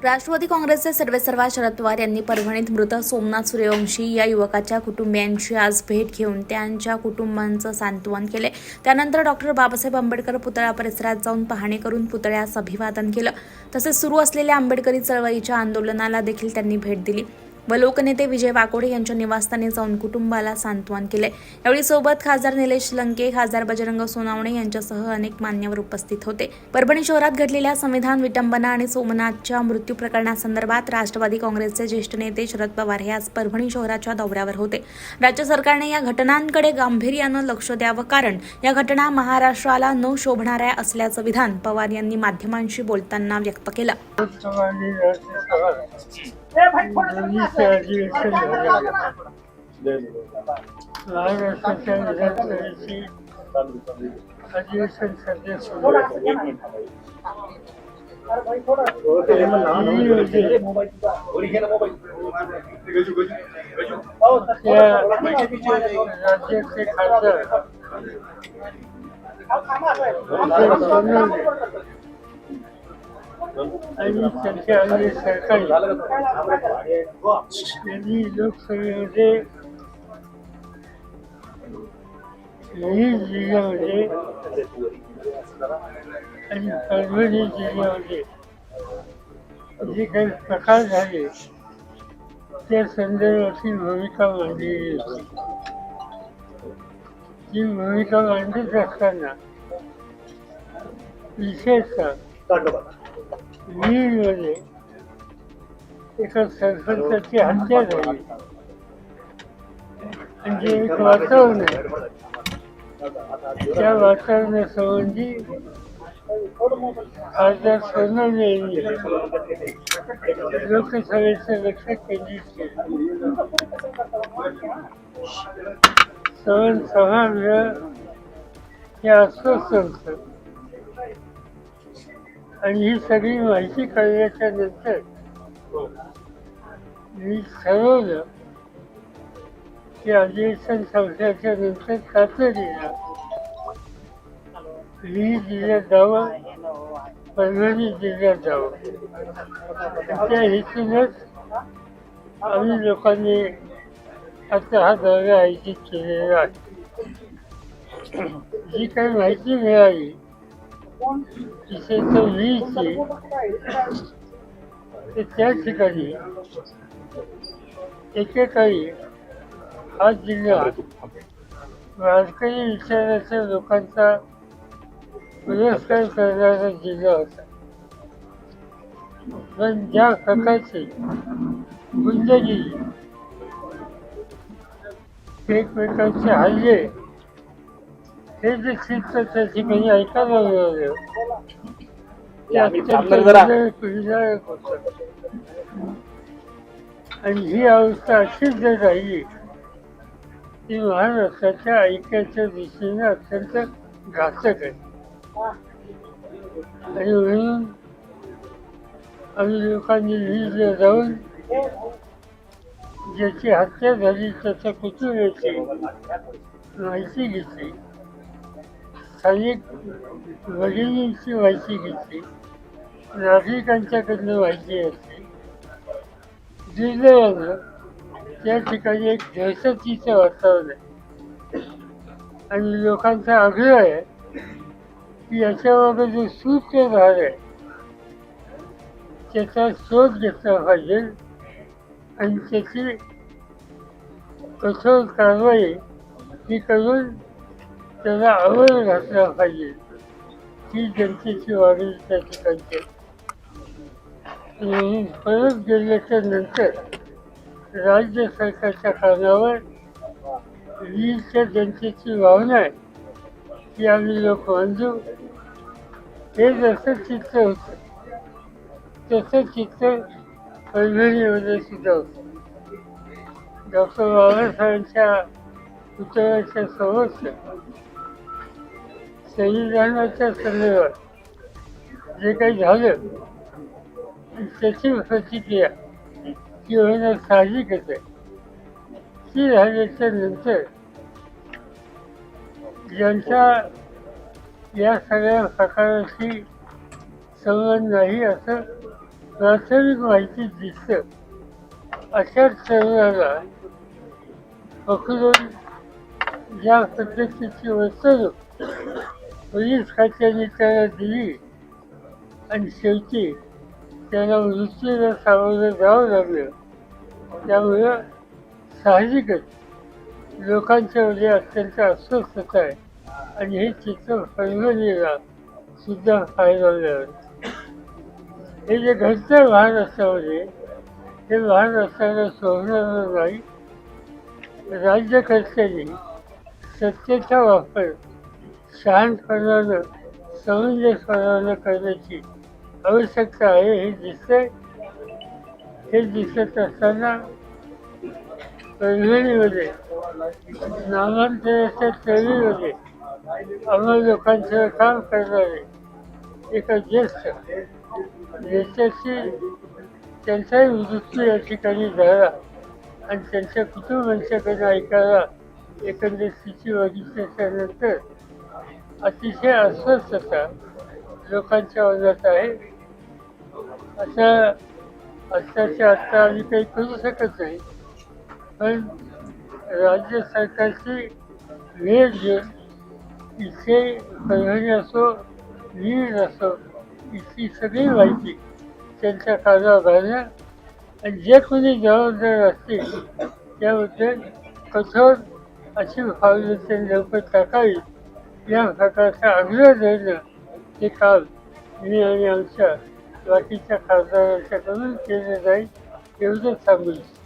राष्ट्रवादी काँग्रेसचे सर्वेसर्वा शरद पवार यांनी परभणीत मृत सोमनाथ सूर्यवंशी या युवकाच्या कुटुंबियांची आज भेट घेऊन त्यांच्या कुटुंबांचं सांत्वन केले। त्यानंतर डॉक्टर बाबासाहेब आंबेडकर पुतळा परिसरात जाऊन पाहणी करून पुतळ्यास अभिवादन केलं। तसेच सुरू असलेल्या आंबेडकरी चळवळीच्या आंदोलनाला देखील त्यांनी भेट दिली व लोकनेते विजय वाकोडे यांच्या निवासस्थानी जाऊन कुटुंबाला सांत्वन केले। यावेळी सोबत खासदार निलेश लंके, खासदार बजरंग सोनवणे यांच्यासह अनेक मान्यवर उपस्थित होते। परभणी शहरात घडलेल्या संविधान विटंबना आणि सोमनाथच्या मृत्यू प्रकरणासंदर्भात राष्ट्रवादी काँग्रेसचे ज्येष्ठ नेते शरद पवार हे आज परभणी शहराच्या दौऱ्यावर होते। राज्य सरकारने या घटनांकडे गांभीर्यानं लक्ष द्यावं, कारण या घटना महाराष्ट्राला न शोभणाऱ्या असल्याचं विधान पवार यांनी माध्यमांशी बोलताना व्यक्त केलं। महाराष्ट्राच्या विधानसभेची अधिवेशन सध्या सुरू आहे। राज्याचे खासदार आणि त्यांच्या अन्य सरकारी यांनी लोकसभेमध्ये जिल्ह्यामध्ये आणि परभणी जिल्ह्यामध्ये जे काही प्रकार झाले त्या संदर्भातील भूमिका मांडलेली होती। जी भूमिका मांडत असताना विशेषतः वीरमध्ये एका सरपंचाची हत्या झाली आणि जे एक वातावरण आहे त्या वातावरणासंबंधी खासदार सोनवणे यांनी लोकसभेचं लक्ष केंद्रित केलं। सहा वेळा हे अस्वस्थ होतं आणि ही सगळी माहिती कळल्याच्या नंतर मी ठरवलं की अधिवेशन संपल्याच्या नंतर तातडीनं जिल्ह्यात जावं, परभणी जिल्ह्यात जावं। त्या हेतूनच आम्ही लोकांनी आता हा दौरा आयोजित केलेला आहे। जी काही माहिती मिळाली विशेषतः वीजची, तर त्या ठिकाणी एकेकाळी हा जिल्हा वारकरी विचाराच्या लोकांचा पुरस्कार करणारा जिल्हा होता, पण ज्या प्रकारची गुंडगिरी, एकमेकांचे हल्ले हे जे चित्र त्या ठिकाणी ऐकायला मिळालं ते अत्यंत पीडादायक होतं। आणि ही अवस्था अशीच जर राहिली ती महाराष्ट्राच्या ऐक्याच्या दृष्टीने अत्यंत घातक आहे। आणि म्हणून आम्ही लोकांनी वीजला जाऊन ज्याची हत्या झाली त्याच्या कुटुंबाची माहिती घेतली, स्थानिक वडिलांची माहिती घेतली, नागरिकांच्याकडनं माहिती घेतली। दुर्दैवानं त्या ठिकाणी एक दहशतीचं वातावरण आहे आणि लोकांचा आग्रह आहे की याच्याबाबत जो सूत्रधार आहे त्याचा शोध घेतला पाहिजे आणि त्याची कठोर कारवाई ही करून त्याला आवर घातला पाहिजे। ही जनतेची मागणी त्या ठिकाणची। परत गेल्याच्या नंतर राज्य सरकारच्या कानावर वीजच्या जनतेची भावना आहे की आम्ही लोक मांडू, हे जसं चित्र होतं तसं चित्र परभणीमध्ये सुद्धा होतं। डॉक्टर बाबासाहेबांच्या पुतळ्याच्या समोर संविधानाच्या संदर्भात जे काही झालं त्याची प्रतिक्रिया ती होणं साहजिकच आहे। ती झाल्याच्या नंतर ज्यांचा या सगळ्या प्रकाराशी संबंध नाही असं प्राथमिक माहिती दिसतं अशाच तरुणाला पकडून ज्या पद्धतीची वर्तणूक पोलीस खात्याने त्याला दिली आणि शेवटी त्याला मृत्यूला सामोरं जावं लागलं, त्यामुळं साहजिकच लोकांच्यामध्ये अत्यंत अस्वस्थता आहे आणि हे चित्र फैलवलेला सुद्धा फायदा मिळाला. हे जे घडतं महाराष्ट्रामध्ये हे महाराष्ट्राला सोडणारं नाही. राज्यकर्त्यांनी सत्तेचा वापर शहाणपणानं समंजसपणानं करण्याची आवश्यकता आहे हे दिसतंय. हे दिसत असताना परभणीमध्ये नामांतराच्या चळवळीमध्ये आम्हा लोकांचं काम करणारे एका ज्येष्ठ नेत्याची त्यांचाही मृत्यू या ठिकाणी झाला आणि त्यांच्या कुटुंबांच्याकडे ऐकायला एकंदर स्थिती बघितल्याच्या नंतर अतिशय अस्वस्थता लोकांच्या मनात आहे. आता आत्ताच्या आत्ता आम्ही काही करू शकत नाही, पण राज्य सरकारची वेळ घेऊन इथे परभणी असो वीर असो इथली सगळी माहिती त्यांच्या कानावर घालणं आणि जे कोणी जबाबदार असतील त्याबद्दल कठोर अशी पावलं त्यांनी लवकर टाकावी या प्रकारचा आग्रह धरणं हे काम मी आणि आमच्या बाकीच्या खासदारांच्याकडून केलं जाईल एवढंच सांगू इच्छितो.